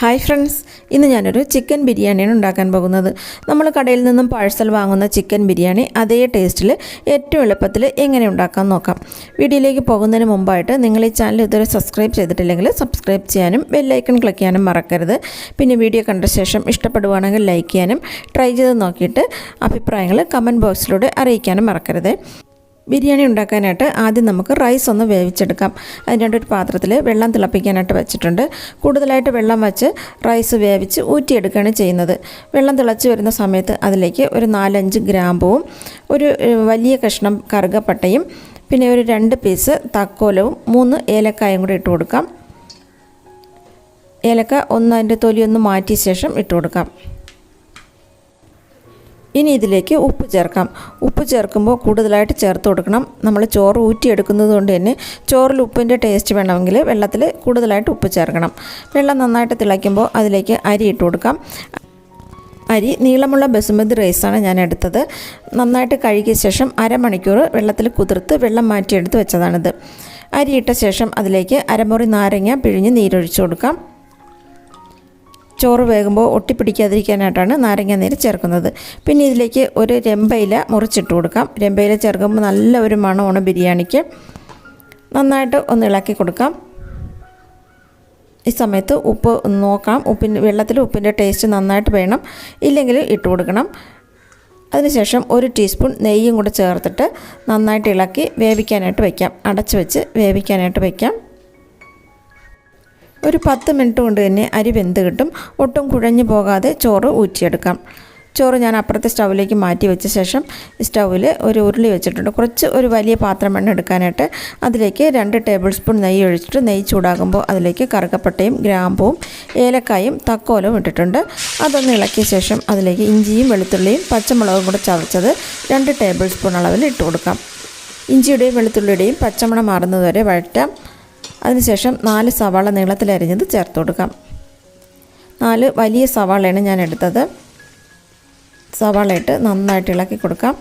Hi friends, ഇന്ന് ഞാനൊരു chicken ബിരിയാണിയാണ് ഉണ്ടാക്കാൻ പോകുന്നത്. നമ്മൾ കടയിൽ നിന്നും പാഴ്സൽ വാങ്ങുന്ന ചിക്കൻ ബിരിയാണി അതേ ടേസ്റ്റിൽ ഏറ്റവും എളുപ്പത്തിൽ എങ്ങനെ ഉണ്ടാക്കാൻ നോക്കാം. വീഡിയോയിലേക്ക് പോകുന്നതിന് മുമ്പായിട്ട് നിങ്ങൾ ഈ ചാനൽ ഇതുവരെ സബ്സ്ക്രൈബ് ചെയ്തിട്ടില്ലെങ്കിൽ സബ്സ്ക്രൈബ് ചെയ്യാനും ബെല്ലൈക്കൺ ക്ലിക്ക് ചെയ്യാനും മറക്കരുത്. പിന്നെ വീഡിയോ കണ്ട ശേഷം ഇഷ്ടപ്പെടുവാണെങ്കിൽ ലൈക്ക് ചെയ്യാനും ട്രൈ ചെയ്ത് നോക്കിയിട്ട് അഭിപ്രായങ്ങൾ കമൻറ്റ് ബോക്സിലൂടെ അറിയിക്കാനും മറക്കരുത്. ബിരിയാണി ഉണ്ടാക്കാനായിട്ട് ആദ്യം നമുക്ക് റൈസ് ഒന്ന് വേവിച്ചെടുക്കാം. അതിനായിട്ട് ഒരു പാത്രത്തിൽ വെള്ളം തിളപ്പിക്കാനായിട്ട് വെച്ചിട്ടുണ്ട്. കൂടുതലായിട്ട് വെള്ളം വെച്ച് റൈസ് വേവിച്ച് ഊറ്റിയെടുക്കുകയാണ് ചെയ്യുന്നത്. വെള്ളം തിളച്ച് വരുന്ന സമയത്ത് അതിലേക്ക് ഒരു 4-5 ഗ്രാമ്പുവും ഒരു വലിയ കഷ്ണം കറുകപ്പട്ടയും പിന്നെ ഒരു 2 പീസ് തക്കോലവും 3 ഏലക്കായും കൂടി ഇട്ട് കൊടുക്കാം. ഏലക്ക അതിൻ്റെ തൊലിയൊന്ന് മാറ്റിയ ശേഷം ഇട്ട് കൊടുക്കാം. ഇനി ഇതിലേക്ക് ഉപ്പ് ചേർക്കാം. ഉപ്പ് ചേർക്കുമ്പോൾ കൂടുതലായിട്ട് ചേർത്ത് കൊടുക്കണം. നമ്മൾ ചോറ് ഊറ്റിയെടുക്കുന്നത് കൊണ്ട് തന്നെ ചോറിൽ ഉപ്പിൻ്റെ ടേസ്റ്റ് വേണമെങ്കിൽ വെള്ളത്തിൽ കൂടുതലായിട്ട് ഉപ്പ് ചേർക്കണം. വെള്ളം നന്നായിട്ട് തിളയ്ക്കുമ്പോൾ അതിലേക്ക് അരി ഇട്ട് കൊടുക്കാം. അരി നീളമുള്ള ബസുമതി റൈസാണ് ഞാൻ എടുത്തത്. നന്നായിട്ട് കഴുകിയ ശേഷം അരമണിക്കൂർ വെള്ളത്തിൽ കുതിർത്ത് വെള്ളം മാറ്റിയെടുത്ത് വെച്ചതാണിത്. അരി ഇട്ട ശേഷം അതിലേക്ക് അരമുറി നാരങ്ങ പിഴിഞ്ഞ് നീരൊഴിച്ചു കൊടുക്കാം. ചോറ് വേകുമ്പോൾ ഒട്ടിപ്പിടിക്കാതിരിക്കാനായിട്ടാണ് നാരങ്ങ നീര് ചേർക്കുന്നത്. പിന്നെ ഇതിലേക്ക് ഒരു രമ്പയില മുറിച്ചിട്ട് കൊടുക്കാം. രമ്പയില ചേർക്കുമ്പോൾ നല്ല ഒരു മണമാണ് ബിരിയാണിക്ക്. നന്നായിട്ട് ഒന്ന് ഇളക്കി കൊടുക്കാം. ഈ സമയത്ത് ഉപ്പ് നോക്കാം. വെള്ളത്തിൽ ഉപ്പിൻ്റെ ടേസ്റ്റ് നന്നായിട്ട് വേണം, ഇല്ലെങ്കിൽ ഇട്ട് കൊടുക്കണം. അതിനുശേഷം 1 ടീസ്പൂൺ നെയ്യും കൂടെ ചേർത്തിട്ട് നന്നായിട്ട് ഇളക്കി വേവിക്കാനായിട്ട് വയ്ക്കാം. അടച്ച് വെച്ച് വേവിക്കാനായിട്ട് വയ്ക്കാം. ഒരു 10 മിനിറ്റ് കൊണ്ട് തന്നെ അരി വെന്ത് കിട്ടും. ഒട്ടും കുഴഞ്ഞു പോകാതെ ചോറ് ഊറ്റിയെടുക്കാം. ചോറ് ഞാൻ അപ്പുറത്തെ സ്റ്റൗവിലേക്ക് മാറ്റി വെച്ച ശേഷം സ്റ്റൗവിൽ ഒരു ഉരുളി വെച്ചിട്ടുണ്ട്. ഒരു വലിയ പാത്രം എണ്ണ എടുക്കാനായിട്ട് അതിലേക്ക് 2 ടേബിൾ സ്പൂൺ നെയ്യ് ഒഴിച്ചിട്ട് നെയ്യ് ചൂടാകുമ്പോൾ അതിലേക്ക് കറുകപ്പട്ടയും ഗ്രാമ്പുവും ഏലക്കായും തക്കോലവും ഇട്ടിട്ടുണ്ട്. അതൊന്ന് ഇളക്കിയ ശേഷം അതിലേക്ക് ഇഞ്ചിയും വെളുത്തുള്ളിയും പച്ചമുളകും കൂടെ ചതച്ചത് 2 ടേബിൾ സ്പൂൺ അളവിൽ ഇട്ട് കൊടുക്കാം. ഇഞ്ചിയുടെയും വെളുത്തുള്ളിയുടെയും പച്ചമണം മാറുന്നതുവരെ വഴറ്റാം. അതിനുശേഷം 4 സവാള നീളത്തിലരിഞ്ഞത് ചേർത്ത് കൊടുക്കാം. 4 വലിയ സവാളയാണ് ഞാൻ എടുത്തത്. സവാള ഇട്ട് നന്നായിട്ട് ഇളക്കി കൊടുക്കാം.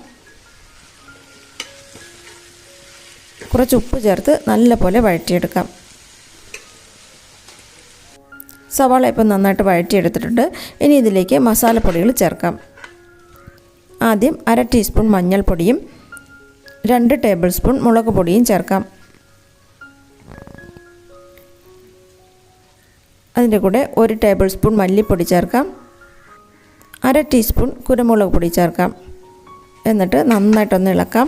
കുറച്ച് ഉപ്പ് ചേർത്ത് നല്ലപോലെ വഴറ്റിയെടുക്കാം. സവാള ഇപ്പം നന്നായിട്ട് വഴറ്റിയെടുത്തിട്ടുണ്ട്. ഇനി ഇതിലേക്ക് മസാലപ്പൊടികൾ ചേർക്കാം. ആദ്യം 1/2 ടീസ്പൂൺ മഞ്ഞൾപ്പൊടിയും 2 ടേബിൾ സ്പൂൺ മുളക് പൊടിയും ചേർക്കാം. അതിൻ്റെ കൂടെ 1 ടേബിൾ സ്പൂൺ മല്ലിപ്പൊടി ചേർക്കാം. 1/2 ടീസ്പൂൺ കുരുമുളക് പൊടി ചേർക്കാം. എന്നിട്ട് നന്നായിട്ടൊന്ന് ഇളക്കാം.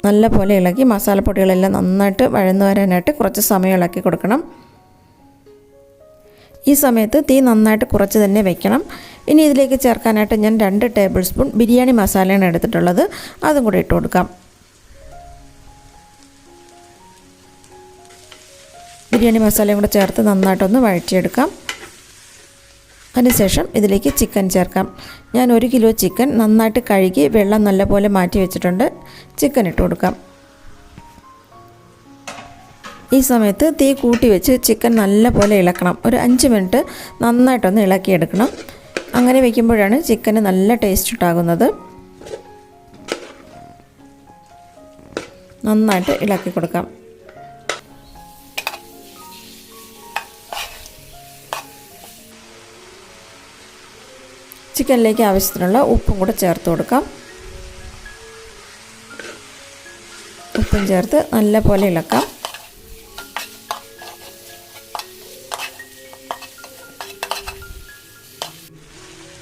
നല്ലപോലെ ഇളക്കി മസാലപ്പൊടികളെല്ലാം നന്നായിട്ട് വഴന്നു വരാനായിട്ട് കുറച്ച് സമയം ഇളക്കി കൊടുക്കണം. ഈ സമയത്ത് തീ നന്നായിട്ട് കുറച്ച് തന്നെ വെക്കണം. ഇനി ഇതിലേക്ക് ചേർക്കാനായിട്ട് ഞാൻ 2 ടേബിൾ സ്പൂൺ ബിരിയാണി മസാലയാണ് എടുത്തിട്ടുള്ളത്. അതും കൂടി ഇട്ട് കൊടുക്കാം. ബിരിയാണി മസാലയും കൂടെ ചേർത്ത് നന്നായിട്ടൊന്ന് വഴറ്റിയെടുക്കാം. അതിനുശേഷം ഇതിലേക്ക് ചിക്കൻ ചേർക്കാം. ഞാൻ 1 കിലോ ചിക്കൻ നന്നായിട്ട് കഴുകി വെള്ളം നല്ലപോലെ മാറ്റി വെച്ചിട്ടുണ്ട്. ചിക്കൻ ഇട്ട് കൊടുക്കാം. ഈ സമയത്ത് തീ കൂട്ടി വെച്ച് ചിക്കൻ നല്ലപോലെ ഇളക്കണം. ഒരു 5 മിനിറ്റ് നന്നായിട്ടൊന്ന് ഇളക്കിയെടുക്കണം. അങ്ങനെ വയ്ക്കുമ്പോഴാണ് ചിക്കന് നല്ല ടേസ്റ്റ് ഉണ്ടാകുന്നത്. നന്നായിട്ട് ഇളക്കി കൊടുക്കാം. ചിക്കനിലേക്ക് ആവശ്യത്തിനുള്ള ഉപ്പും കൂടെ ചേർത്ത് കൊടുക്കാം. ഉപ്പും ചേർത്ത് നല്ലപോലെ ഇളക്കാം.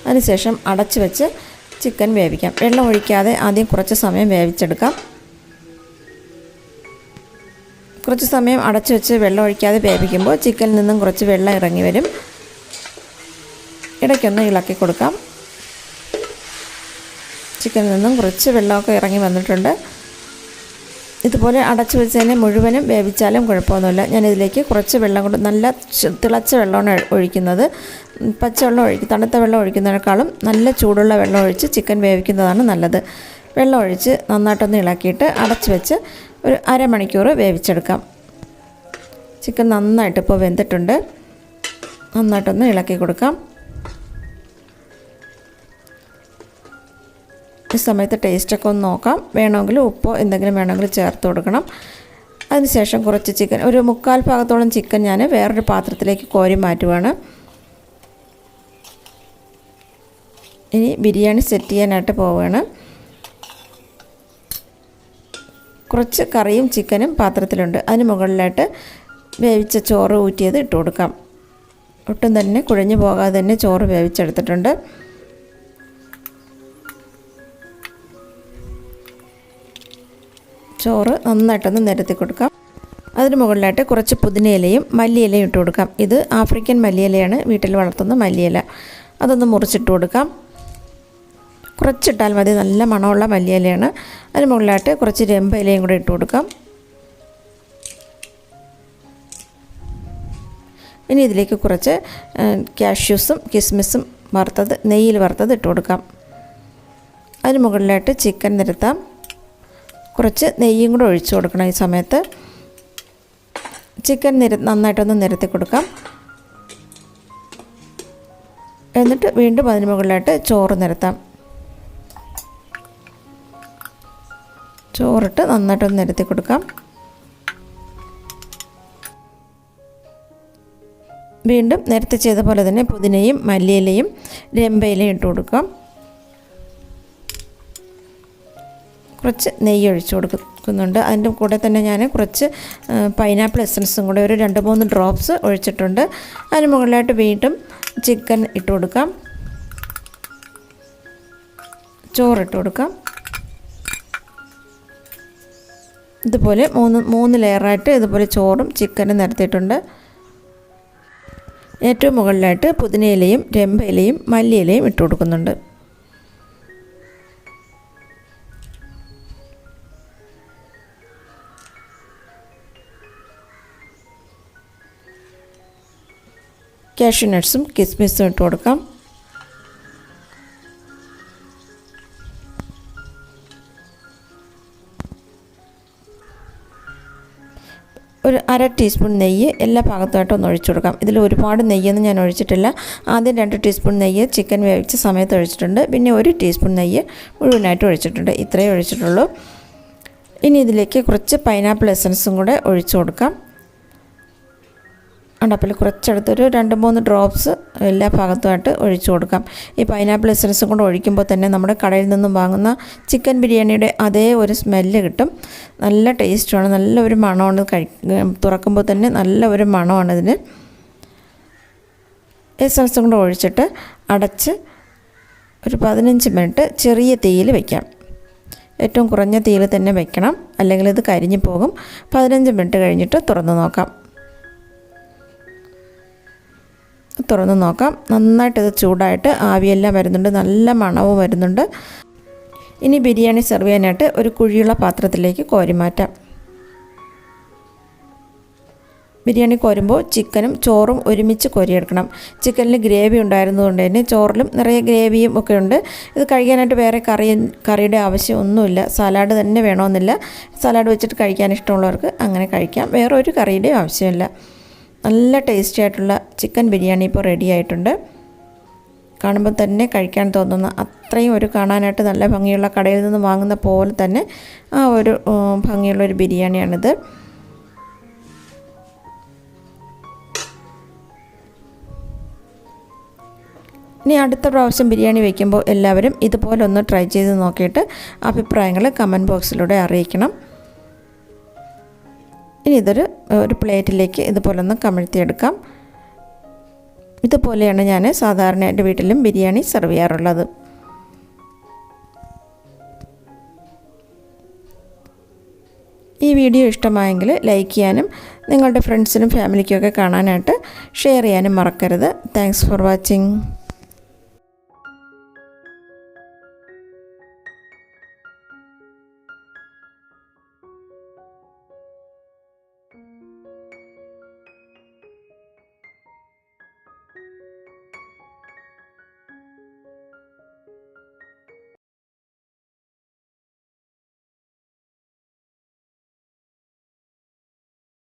അതിനുശേഷം അടച്ചു വെച്ച് ചിക്കൻ വേവിക്കാം. വെള്ളം ഒഴിക്കാതെ ആദ്യം കുറച്ച് സമയം വേവിച്ചെടുക്കാം. കുറച്ച് സമയം അടച്ചു വെച്ച് വെള്ളം ഒഴിക്കാതെ വേവിക്കുമ്പോൾ ചിക്കനിൽ നിന്നും കുറച്ച് വെള്ളം ഇറങ്ങി വരും. ഇടയ്ക്കൊന്ന് ഇളക്കി കൊടുക്കാം. ചിക്കനിൽ നിന്നും കുറച്ച് വെള്ളമൊക്കെ ഇറങ്ങി വന്നിട്ടുണ്ട്. ഇതുപോലെ അടച്ചു വെച്ചതിനെ മുഴുവനും വേവിച്ചാലും കുഴപ്പമൊന്നുമില്ല. ഞാനിതിലേക്ക് കുറച്ച് വെള്ളം കൊണ്ട് നല്ല തിളച്ച വെള്ളമാണ് ഒഴിക്കുന്നത്. പച്ചവെള്ളം തണുത്ത വെള്ളം ഒഴിക്കുന്നതിനേക്കാളും നല്ല ചൂടുള്ള വെള്ളം ഒഴിച്ച് ചിക്കൻ വേവിക്കുന്നതാണ് നല്ലത്. വെള്ളം ഒഴിച്ച് നന്നായിട്ടൊന്ന് ഇളക്കിയിട്ട് അടച്ചു വെച്ച് ഒരു അരമണിക്കൂർ വേവിച്ചെടുക്കാം. ചിക്കൻ നന്നായിട്ട് ഇപ്പോൾ വെന്തിട്ടുണ്ട്. നന്നായിട്ടൊന്ന് ഇളക്കി കൊടുക്കാം. ഈ സമയത്ത് ടേസ്റ്റൊക്കെ ഒന്ന് നോക്കാം. വേണമെങ്കിൽ ഉപ്പോ എന്തെങ്കിലും വേണമെങ്കിൽ ചേർത്ത് കൊടുക്കണം. അതിനുശേഷം കുറച്ച് ചിക്കൻ, ഒരു 3/4 ഭാഗത്തോളം ചിക്കൻ ഞാൻ വേറൊരു പാത്രത്തിലേക്ക് കോരി മാറ്റുവാണ്. ഇനി ബിരിയാണി സെറ്റ് ചെയ്യാനായിട്ട് പോവുകയാണ്. കുറച്ച് കറിയും ചിക്കനും പാത്രത്തിലുണ്ട്. അതിന് മുകളിലായിട്ട് വേവിച്ച ചോറ് ഊറ്റിയത് ഇട്ട് കൊടുക്കാം. ഒട്ടും തന്നെ കുഴഞ്ഞു പോകാതെ തന്നെ ചോറ് വേവിച്ചെടുത്തിട്ടുണ്ട്. ചോറ് നന്നായിട്ടൊന്ന് നിരത്തി കൊടുക്കാം. അതിന് മുകളിലായിട്ട് കുറച്ച് പുതിനയിലയും മല്ലിയിലയും ഇട്ട് കൊടുക്കാം. ഇത് ആഫ്രിക്കൻ മല്ലിയിലയാണ്, വീട്ടിൽ വളർത്തുന്ന മല്ലിയില. അതൊന്ന് മുറിച്ചിട്ട് കൊടുക്കാം. കുറച്ചിട്ടാൽ മതി, നല്ല മണമുള്ള മല്ലിയിലയാണ്. അതിന് മുകളിലായിട്ട് കുറച്ച് രമ്പ ഇലയും കൂടെ ഇട്ട് കൊടുക്കാം. ഇനി ഇതിലേക്ക് കുറച്ച് കാഷ്യൂസും കിസ്മിസും വറുത്തത്, നെയ്യിൽ വറുത്തത് ഇട്ട് കൊടുക്കാം. അതിന് മുകളിലായിട്ട് ചിക്കൻ നിരത്താം. കുറച്ച് നെയ്യും കൂടെ ഒഴിച്ചു കൊടുക്കണം. ഈ സമയത്ത് ചിക്കൻ നന്നായിട്ടൊന്ന് നിരത്തി കൊടുക്കാം. എന്നിട്ട് വീണ്ടും അതിന് മുകളിലായിട്ട് ചോറ് നിരത്താം. ചോറിട്ട് നന്നായിട്ടൊന്ന് നിരത്തി കൊടുക്കാം. വീണ്ടും നേരത്തെ ചെയ്ത പോലെ തന്നെ പുതിനയും മല്ലിയിലയും രമ്പയിലയും ഇട്ട് കൊടുക്കാം. കുറച്ച് നെയ്യ് ഒഴിച്ച് കൊടുക്കുന്നുണ്ട്. അതിൻ്റെ കൂടെ തന്നെ ഞാൻ കുറച്ച് പൈനാപ്പിൾ എസൻസും കൂടെ ഒരു 2-3 ഡ്രോപ്സ് ഒഴിച്ചിട്ടുണ്ട്. അതിന് മുകളിലായിട്ട് വീണ്ടും ചിക്കൻ ഇട്ട് കൊടുക്കാം. ചോറിട്ട് കൊടുക്കാം. ഇതുപോലെ 3 ലെയറായിട്ട് ഇതുപോലെ ചോറും ചിക്കനും നിരത്തിയിട്ടുണ്ട്. ഏറ്റവും മുകളിലായിട്ട് പുതിനയിലയും രമ്പയിലയും മല്ലിയിലയും ഇട്ട് കൊടുക്കുന്നുണ്ട്. കാഷ്യൂ നട്ട്സും കിസ്മിസും ഇട്ട് കൊടുക്കാം. ഒരു 1/2 ടീസ്പൂൺ നെയ്യ് എല്ലാ ഭാഗത്തുമായിട്ട് ഒന്ന് ഒഴിച്ചു കൊടുക്കാം. ഇതിൽ ഒരുപാട് നെയ്യൊന്നും ഞാൻ ഒഴിച്ചിട്ടില്ല. ആദ്യം 2 ടീസ്പൂൺ നെയ്യ് ചിക്കൻ വേവിച്ച സമയത്ത് ഒഴിച്ചിട്ടുണ്ട്. പിന്നെ 1 ടീസ്പൂൺ നെയ്യ് മുഴുവനായിട്ട് ഒഴിച്ചിട്ടുണ്ട്. ഇത്രയേ ഒഴിച്ചിട്ടുള്ളൂ. ഇനി ഇതിലേക്ക് കുറച്ച് പൈനാപ്പിൾ എസൻസും കൂടെ ഒഴിച്ചു കൊടുക്കാം. അപ്പോൾ കുറച്ചെടുത്തൊരു 2-3 ഡ്രോപ്സ് എല്ലാ ഭാഗത്തുമായിട്ട് ഒഴിച്ചു കൊടുക്കാം. ഈ പൈനാപ്പിൾ എസൻസും കൂടെ ഒഴിക്കുമ്പോൾ തന്നെ നമ്മുടെ കടയിൽ നിന്നും വാങ്ങുന്ന ചിക്കൻ ബിരിയാണിയുടെ അതേ ഒരു സ്മെല്ല് കിട്ടും. നല്ല ടേസ്റ്റുമാണ്, നല്ല ഒരു മണമാണ്. തുറക്കുമ്പോൾ തന്നെ നല്ല ഒരു മണമാണ് ഇതിന്. എസൻസും കൂടെ ഒഴിച്ചിട്ട് അടച്ച് ഒരു 15 മിനിറ്റ് ചെറിയ തീയിൽ വയ്ക്കാം. ഏറ്റവും കുറഞ്ഞ തീയിൽ തന്നെ വയ്ക്കണം, അല്ലെങ്കിൽ ഇത് കരിഞ്ഞു പോകും. 15 മിനിറ്റ് കഴിഞ്ഞിട്ട് തുറന്ന് നോക്കാം. തുറന്ന് നോക്കാം. നന്നായിട്ടിത് ചൂടായിട്ട് ആവിയെല്ലാം വരുന്നുണ്ട്, നല്ല മണവും വരുന്നുണ്ട്. ഇനി ബിരിയാണി സെർവ് ചെയ്യാനായിട്ട് ഒരു കുഴിയുള്ള പാത്രത്തിലേക്ക് കോരി മാറ്റാം. ബിരിയാണി കോരുമ്പോൾ ചിക്കനും ചോറും ഒരുമിച്ച് കോരിയെടുക്കണം. ചിക്കനിൽ ഗ്രേവി ഉണ്ടായിരുന്നതുകൊണ്ട് തന്നെ ചോറിലും നിറയെ ഗ്രേവിയും ഒക്കെ ഉണ്ട്. ഇത് കഴിക്കാനായിട്ട് വേറെ കറിയുടെ ആവശ്യം ഒന്നുമില്ല. സലാഡ് തന്നെ വേണമെന്നില്ല. സലാഡ് വെച്ചിട്ട് കഴിക്കാൻ ഇഷ്ടമുള്ളവർക്ക് അങ്ങനെ കഴിക്കാം. വേറെ ഒരു കറിയുടെയും ആവശ്യമില്ല. നല്ല ടേസ്റ്റി ആയിട്ടുള്ള ചിക്കൻ ബിരിയാണി ഇപ്പോൾ റെഡി ആയിട്ടുണ്ട്. കാണുമ്പോൾ തന്നെ കഴിക്കാൻ തോന്നുന്ന അത്രയും ഒരു കാണാനായിട്ട് നല്ല ഭംഗിയുള്ള കടയിൽ നിന്ന് വാങ്ങുന്ന പോലെ തന്നെ ആ ഒരു ഭംഗിയുള്ളൊരു ബിരിയാണിയാണിത്. ഇനി അടുത്ത പ്രാവശ്യം ബിരിയാണി വയ്ക്കുമ്പോൾ എല്ലാവരും ഇതുപോലെ ഒന്ന് ട്രൈ ചെയ്ത് നോക്കിയിട്ട് അഭിപ്രായങ്ങൾ കമൻറ്റ് ബോക്സിലൂടെ അറിയിക്കണം. ഇനി ഒരു പ്ലേറ്റിലേക്ക് ഇതുപോലെ ഒന്ന് കമഴ്ത്തിയെടുക്കാം. ഇതുപോലെയാണ് ഞാൻ സാധാരണ എൻ്റെ വീട്ടിലും ബിരിയാണി സെർവ് ചെയ്യാറുള്ളത്. ഈ വീഡിയോ ഇഷ്ടമായെങ്കിൽ ലൈക്ക് ചെയ്യാനും നിങ്ങളുടെ ഫ്രണ്ട്സിനും ഫാമിലിക്കൊക്കെ കാണാനായിട്ട് ഷെയർ ചെയ്യാനും മറക്കരുത്. Thanks for watching.